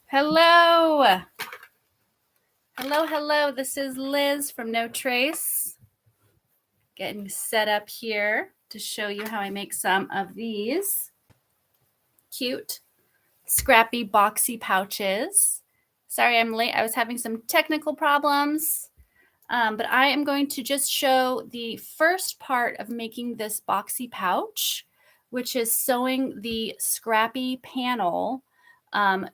Hello. Hello. This is Liz from No Trace. Getting set up here to show you how I make some of these cute, scrappy, boxy pouches. Sorry I'm late. I was having some technical problems, but I am going to just show the first part of making this boxy pouch, which is sewing the scrappy panel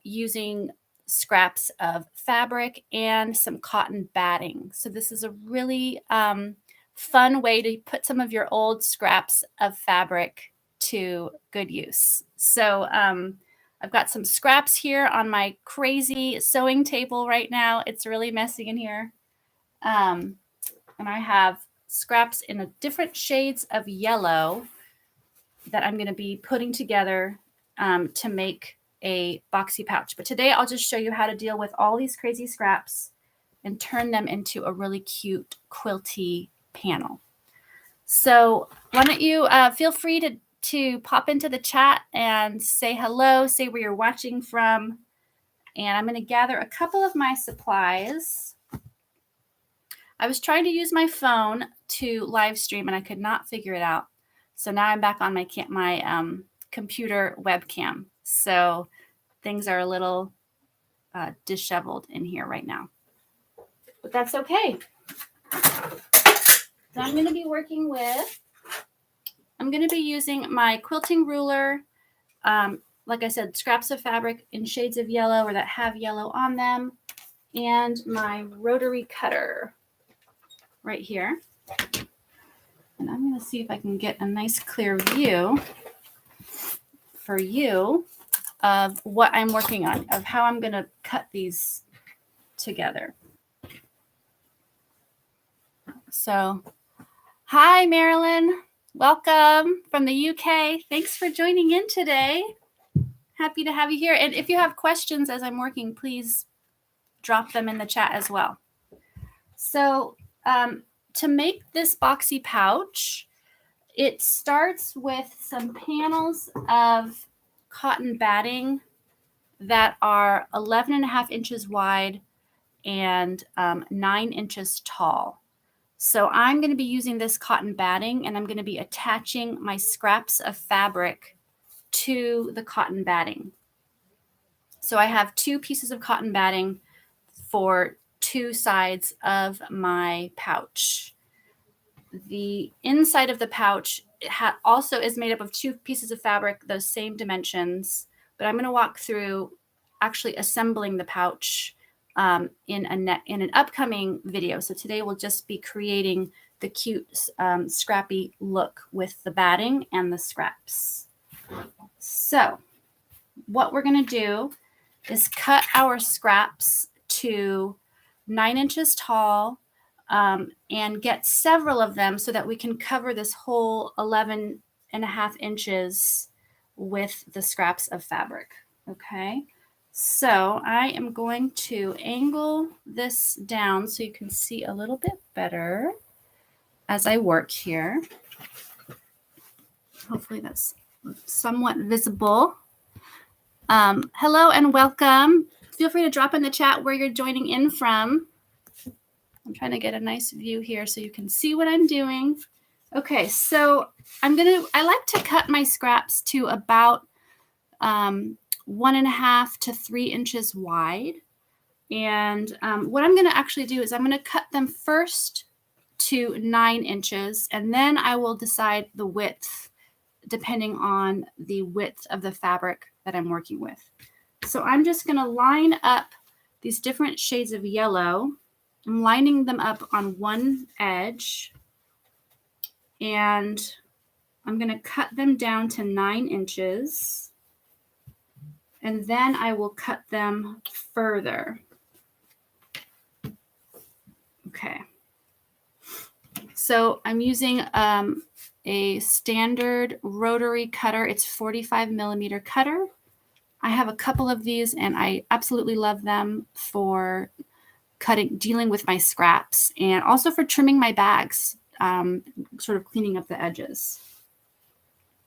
using scraps of fabric and some cotton batting. So this is a really fun way to put some of your old scraps of fabric to good use. So I've got some scraps here on my crazy sewing table right now. It's really messy in here. And I have scraps in different shades of yellow that I'm going to be putting together to make a boxy pouch. But today I'll just show you how to deal with all these crazy scraps and turn them into a really cute quilty panel. So why don't you feel free to pop into the chat and say hello, say where you're watching from. And I'm going to gather a couple of my supplies. I was trying to use my phone to live stream and I could not figure it out. So now I'm back on my computer webcam. So things are a little disheveled in here right now. But that's okay. So I'm going to be using my quilting ruler. Like I said, scraps of fabric in shades of yellow or that have yellow on them. And my rotary cutter right here. And I'm going to see if I can get a nice clear view for you of what I'm working on, of how I'm going to cut these together. So, hi, Marilyn. Welcome from the UK. Thanks for joining in today. Happy to have you here. And if you have questions as I'm working, please drop them in the chat as well. So, to make this boxy pouch, it starts with some panels of cotton batting that are 11.5 inches wide and 9 inches tall. So I'm going to be using this cotton batting and I'm going to be attaching my scraps of fabric to the cotton batting. So I have 2 pieces of cotton batting for 2 sides of my pouch. The inside of the pouch also is made up of 2 pieces of fabric, those same dimensions, but I'm going to walk through actually assembling the pouch in an upcoming video. So today we'll just be creating the cute scrappy look with the batting and the scraps. So what we're going to do is cut our scraps to 9 inches tall and get several of them so that we can cover this whole 11.5 inches with the scraps of fabric. Okay, so I am going to angle this down so you can see a little bit better as I work here. Hopefully that's somewhat visible. Hello and welcome. Feel free to drop in the chat where you're joining in from. I'm trying to get a nice view here so you can see what I'm doing. Okay, so I like to cut my scraps to about 1.5 to 3 inches wide. And what I'm going to actually do is I'm going to cut them first to 9 inches, and then I will decide the width depending on the width of the fabric that I'm working with. So I'm just going to line up these different shades of yellow. I'm lining them up on one edge, and I'm going to cut them down to 9 inches, and then I will cut them further. Okay. So I'm using a standard rotary cutter. It's 45 millimeter cutter. I have a couple of these, and I absolutely love them for dealing with my scraps, and also for trimming my bags, sort of cleaning up the edges.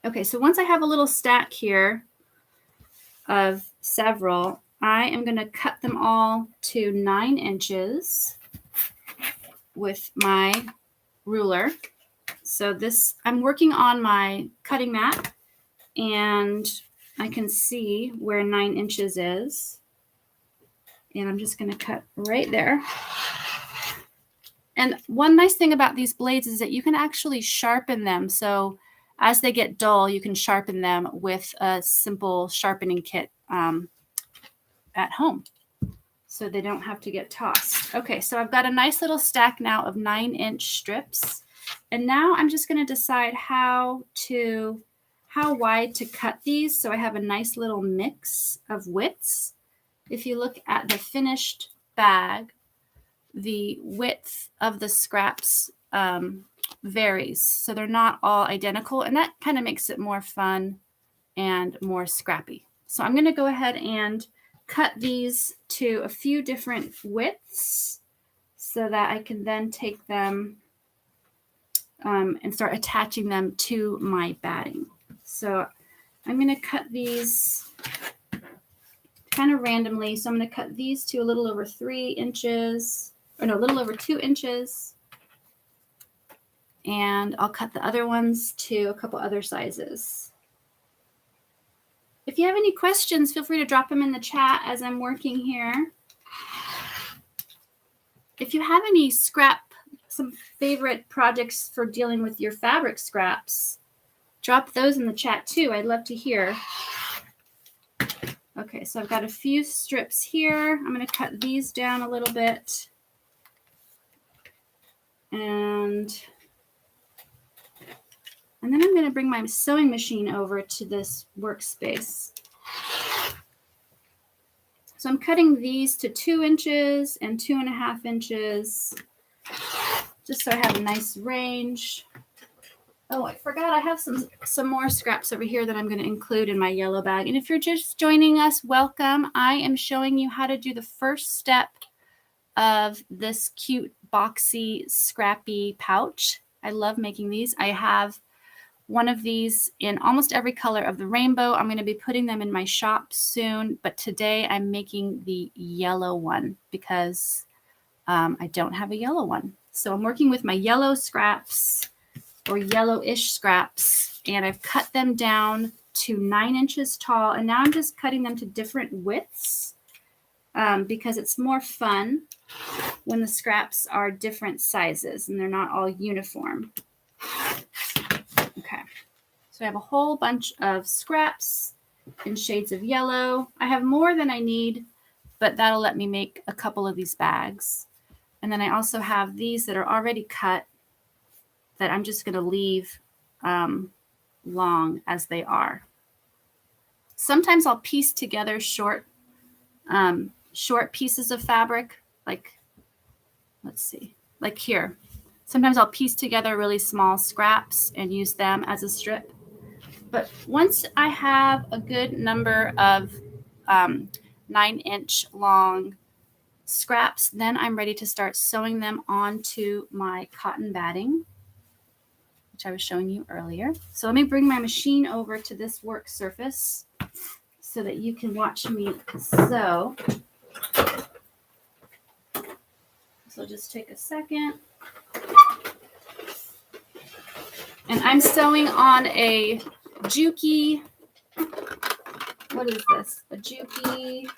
Okay, so once I have a little stack here of several, I am going to cut them all to 9 inches with my ruler. So this, I'm working on my cutting mat, and I can see where 9 inches is. And I'm just going to cut right there. And one nice thing about these blades is that you can actually sharpen them. So as they get dull, you can sharpen them with a simple sharpening kit at home, so they don't have to get tossed. Okay, so I've got a nice little stack now of 9-inch strips. And now I'm just going to decide how wide to cut these, so I have a nice little mix of widths. If you look at the finished bag, the width of the scraps varies, so they're not all identical, and that kind of makes it more fun and more scrappy. So I'm going to go ahead and cut these to a few different widths so that I can then take them and start attaching them to my batting. So I'm going to cut these kind of randomly. So I'm going to cut these to a little over 3 inches, or no, a little over 2 inches. And I'll cut the other ones to a couple other sizes. If you have any questions, feel free to drop them in the chat as I'm working here. If you have any some favorite projects for dealing with your fabric scraps, drop those in the chat too. I'd love to hear. Okay, so I've got a few strips here. I'm going to cut these down a little bit. And then I'm going to bring my sewing machine over to this workspace. So I'm cutting these to 2 inches and 2.5 inches, just so I have a nice range. Oh, I forgot I have some more scraps over here that I'm going to include in my yellow bag. And if you're just joining us, welcome. I am showing you how to do the first step of this cute, boxy, scrappy pouch. I love making these. I have one of these in almost every color of the rainbow. I'm going to be putting them in my shop soon, but today I'm making the yellow one because I don't have a yellow one. So I'm working with my yellow scraps, or yellowish scraps, and I've cut them down to 9 inches tall, and now I'm just cutting them to different widths because it's more fun when the scraps are different sizes and they're not all uniform. Okay, so I have a whole bunch of scraps in shades of yellow. I have more than I need, but that'll let me make a couple of these bags. And then I also have these that are already cut that I'm just going to leave long as they are. Sometimes I'll piece together short pieces of fabric, like, let's see, like here. Sometimes I'll piece together really small scraps and use them as a strip. But once I have a good number of 9-inch long scraps, then I'm ready to start sewing them onto my cotton batting, which I was showing you earlier. So let me bring my machine over to this work surface so that you can watch me sew. So just take a second. And I'm sewing on a Juki. What is this? A Juki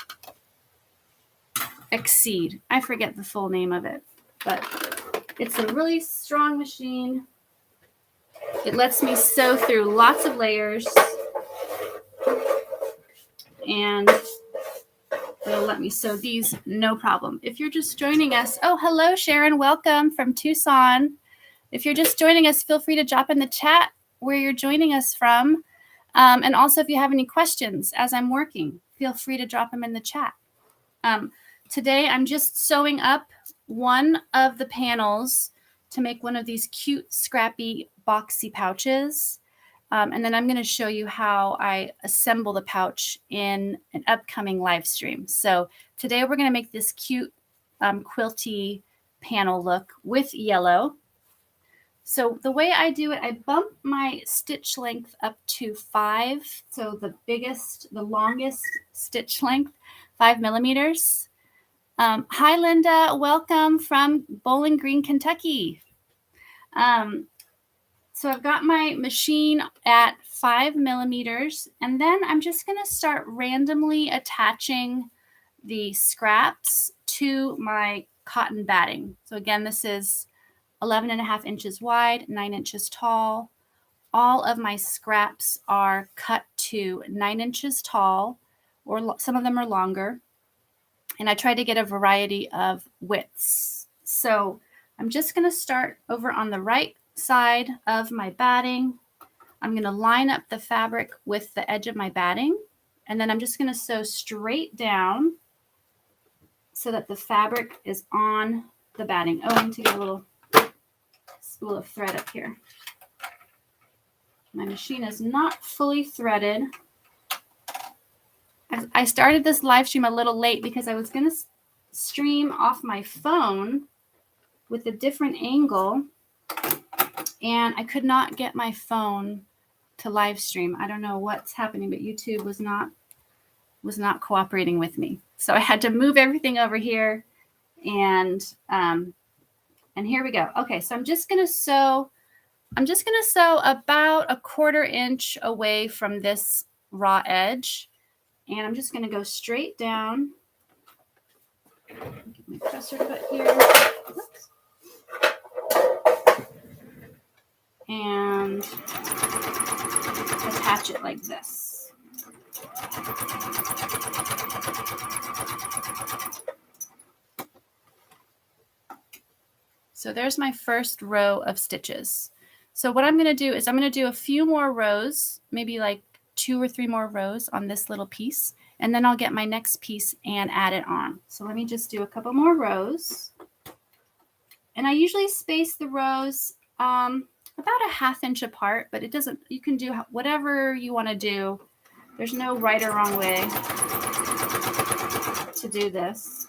Exceed. I forget the full name of it, but it's a really strong machine. It lets me sew through lots of layers, and it'll let me sew these no problem. If you're just joining us, oh, hello, Sharon. Welcome from Tucson. If you're just joining us, feel free to drop in the chat where you're joining us from. And also, if you have any questions as I'm working, feel free to drop them in the chat. Today, I'm just sewing up one of the panels to make one of these cute, scrappy, boxy pouches. And then I'm going to show you how I assemble the pouch in an upcoming live stream. So today, we're going to make this cute quilty panel look with yellow. So the way I do it, I bump my stitch length up to 5. So the longest stitch length, 5 millimeters. Hi, Linda. Welcome from Bowling Green, Kentucky. So I've got my machine at 5 millimeters, and then I'm just going to start randomly attaching the scraps to my cotton batting. So again, this is 11.5 inches wide, 9 inches tall. All of my scraps are cut to 9 inches tall, or some of them are longer. And I try to get a variety of widths. So I'm just going to start over on the right side of my batting. I'm going to line up the fabric with the edge of my batting, and then I'm just going to sew straight down so that the fabric is on the batting. Oh, I need to get a little spool of thread up here. My machine is not fully threaded. I started this live stream a little late because I was going to stream off my phone with a different angle, and I could not get my phone to live stream. I don't know what's happening, but YouTube was not cooperating with me. So I had to move everything over here, and here we go. Okay, so I'm just going to sew about 1/4 inch away from this raw edge, and I'm just going to go straight down. Get my presser foot here. Whoops. And attach it like this. So there's my first row of stitches. So what I'm going to do is I'm going to do a few more rows, maybe like 2 or 3 more rows on this little piece, and then I'll get my next piece and add it on. So let me just do a couple more rows. And I usually space the rows about 1/2 inch apart, but it doesn't, you can do whatever you want to do. There's no right or wrong way to do this.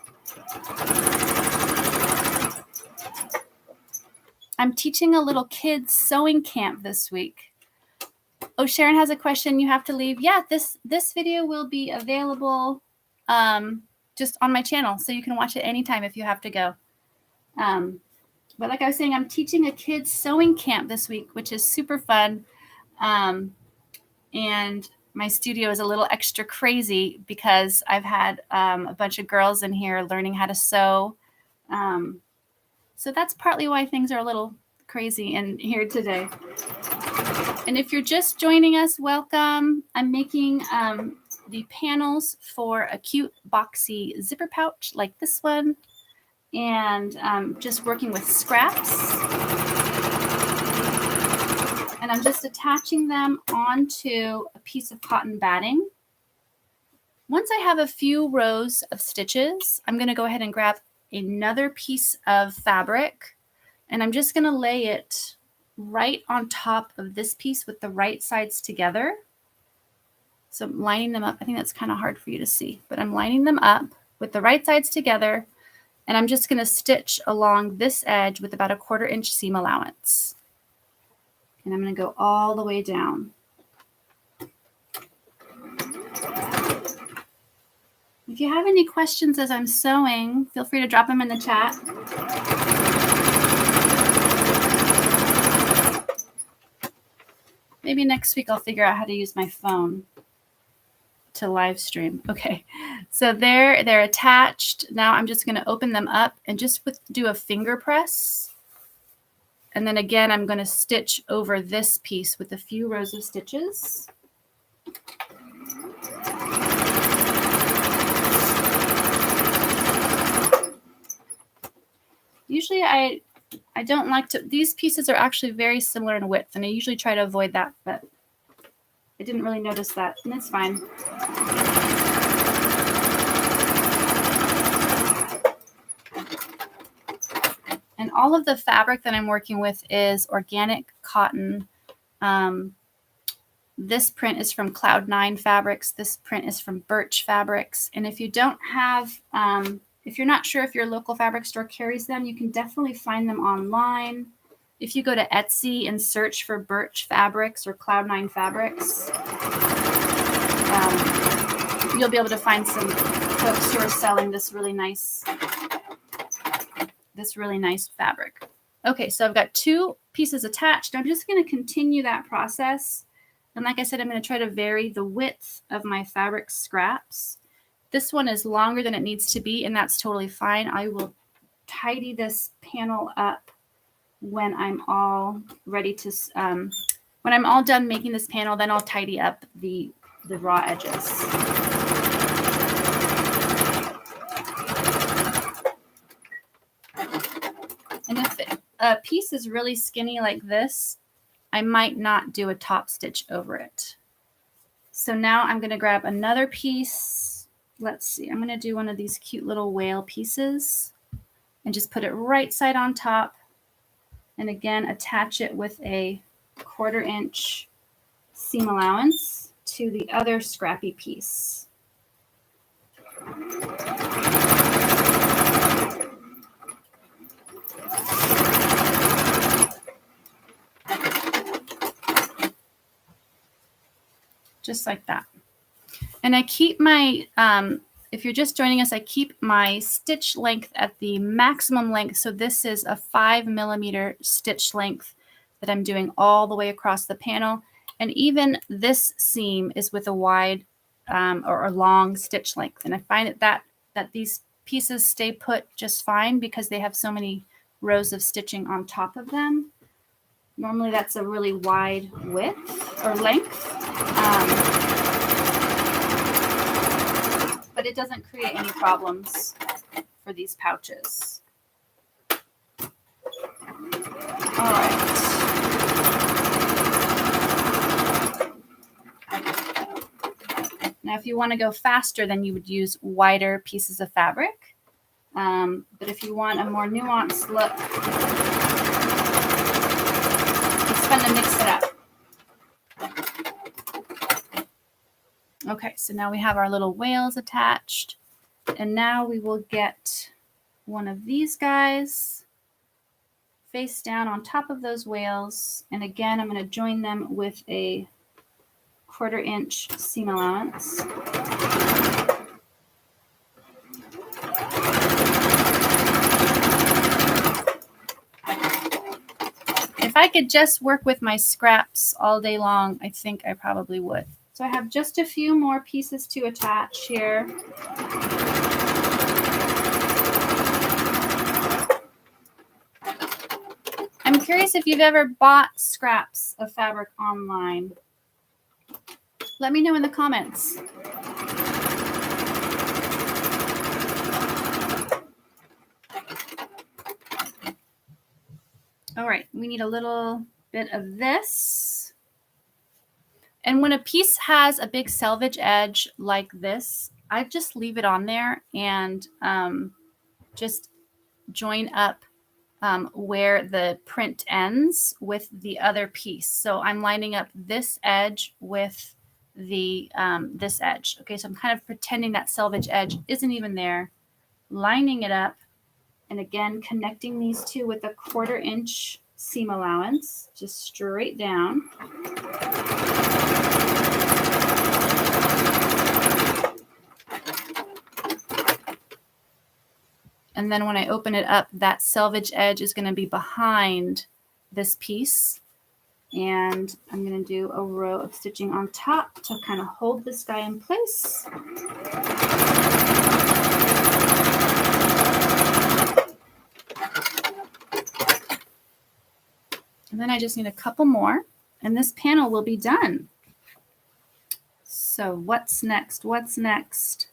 I'm teaching a little kids sewing camp this week. Oh, Sharon has a question. You have to leave. Yeah, this video will be available just on my channel, so you can watch it anytime if you have to go. But like I was saying, I'm teaching a kids sewing camp this week, which is super fun. And my studio is a little extra crazy because I've had a bunch of girls in here learning how to sew. So that's partly why things are a little crazy in here today. And if you're just joining us, welcome. I'm making the panels for a cute boxy zipper pouch like this one. And just working with scraps. And I'm just attaching them onto a piece of cotton batting. Once I have a few rows of stitches, I'm going to go ahead and grab another piece of fabric, and I'm just going to lay it right on top of this piece with the right sides together. So I'm lining them up. I think that's kind of hard for you to see, but I'm lining them up with the right sides together, and I'm just going to stitch along this edge with about 1/4 inch seam allowance. And I'm going to go all the way down. If you have any questions as I'm sewing, feel free to drop them in the chat. Maybe next week I'll figure out how to use my phone to live stream. Okay, so they're attached. Now I'm just going to open them up and just do a finger press. And then again, I'm going to stitch over this piece with a few rows of stitches. Usually I don't like to, these pieces are actually very similar in width, and I usually try to avoid that, but I didn't really notice that, and it's fine. And all of the fabric that I'm working with is organic cotton. This print is from Cloud9 Fabrics. This print is from Birch Fabrics. And if you don't have, if you're not sure if your local fabric store carries them, you can definitely find them online. If you go to Etsy and search for Birch Fabrics or Cloud9 Fabrics, you'll be able to find some folks who are selling this really nice fabric. Okay, so I've got 2 pieces attached. I'm just going to continue that process. And like I said, I'm going to try to vary the width of my fabric scraps. This one is longer than it needs to be, and that's totally fine. I will tidy this panel up when I'm all ready to, when I'm all done making this panel, then I'll tidy up the raw edges. And if a piece is really skinny like this, I might not do a top stitch over it. So now I'm going to grab another piece. Let's see, I'm going to do one of these cute little whale pieces and just put it right side on top. And again, attach it with a 1/4 inch seam allowance to the other scrappy piece. Just like that. And I keep my, if you're just joining us, I keep my stitch length at the maximum length. So this is a 5mm stitch length that I'm doing all the way across the panel. And even this seam is with a wide or a long stitch length. And I find that these pieces stay put just fine because they have so many rows of stitching on top of them. Normally that's a really wide width or length. But it doesn't create any problems for these pouches. All right. Now, if you want to go faster, then you would use wider pieces of fabric. But if you want a more nuanced look, it's fun to mix it up. Okay, so now we have our little whales attached. And now we will get one of these guys face down on top of those whales. And again, I'm going to join them with a 1/4 inch seam allowance. If I could just work with my scraps all day long, I think I probably would. So I have just a few more pieces to attach here. I'm curious if you've ever bought scraps of fabric online. Let me know in the comments. All right, we need a little bit of this. And when a piece has a big selvage edge like this, I just leave it on there and just join up where the print ends with the other piece. So I'm lining up this edge with the this edge. Okay, so I'm kind of pretending that selvage edge isn't even there, lining it up, and again connecting these two with a 1/4 inch seam allowance, just straight down. And then when I open it up, that selvage edge is going to be behind this piece. And I'm going to do a row of stitching on top to kind of hold this guy in place. And then I just need a couple more, and this panel will be done. So what's next? What's next?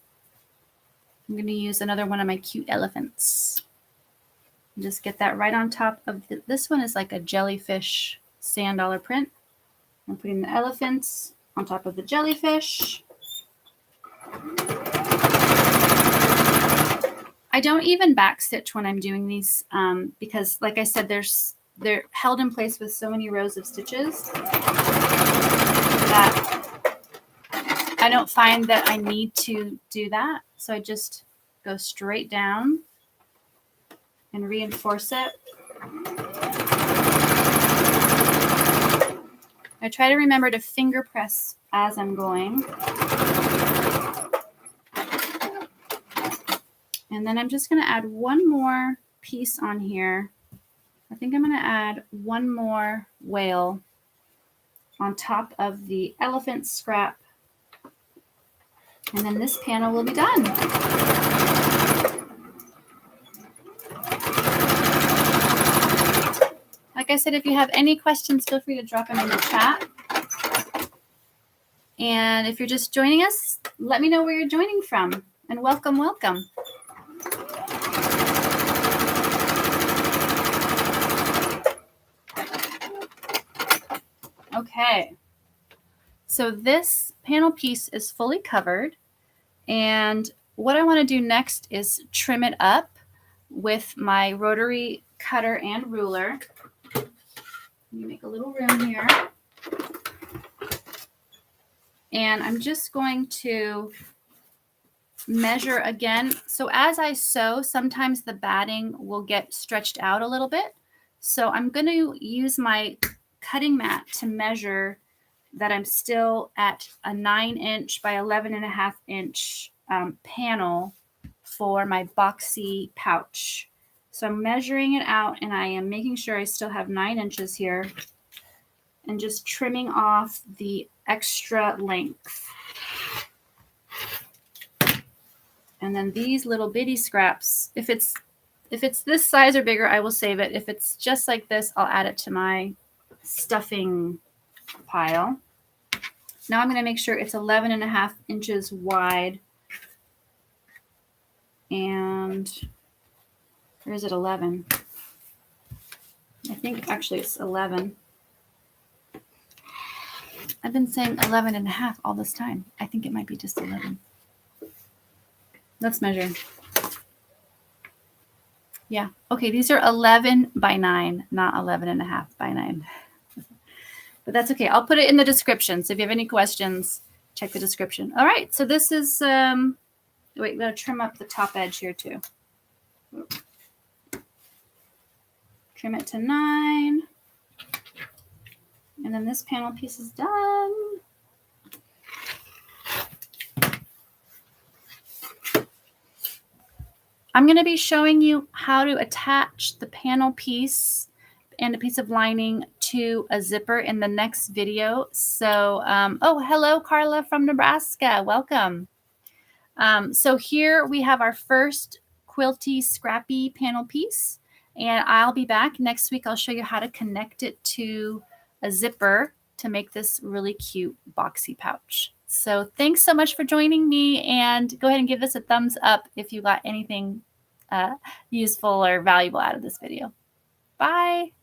I'm going to use another one of my cute elephants. Just get that right on top of this one is like a jellyfish sand dollar print. I'm putting the elephants on top of the jellyfish. I don't even backstitch when I'm doing these because, like I said, they're held in place with so many rows of stitches that I don't find that I need to do that. So I just go straight down and reinforce it. I try to remember to finger press as I'm going. And then I'm just going to add one more piece on here. I think I'm going to add one more whale on top of the elephant scrap. And then this panel will be done. Like I said, if you have any questions, feel free to drop them in the chat. And if you're just joining us, let me know where you're joining from. And welcome, welcome. Okay. So this panel piece is fully covered. And what I want to do next is trim it up with my rotary cutter and ruler. Let me make a little room here. And I'm just going to measure again. So as I sew, sometimes the batting will get stretched out a little bit. So I'm going to use my cutting mat to measure that I'm still at a 9-inch by 11.5-inch panel for my boxy pouch. So I'm measuring it out, and I am making sure I still have 9 inches here and just trimming off the extra length. And then these little bitty scraps, if it's this size or bigger, I will save it. If it's just like this, I'll add it to my stuffing pile. Now I'm going to make sure it's 11.5 inches wide. And or is it 11? I think actually it's 11. I've been saying 11.5 all this time. I think it might be just 11. Let's measure. Yeah. Okay, these are 11 by 9, not 11.5 by 9. But that's okay. I'll put it in the description. So if you have any questions, check the description. All right. So this is, wait, I'm going to trim up the top edge here too. Trim it to 9. And then this panel piece is done. I'm going to be showing you how to attach the panel piece and a piece of lining to a zipper in the next video. So, oh, hello, Carla from Nebraska. Welcome. So here we have our first quilty scrappy panel piece, and I'll be back next week. I'll show you how to connect it to a zipper to make this really cute boxy pouch. So thanks so much for joining me, and go ahead and give this a thumbs up if you got anything useful or valuable out of this video. Bye.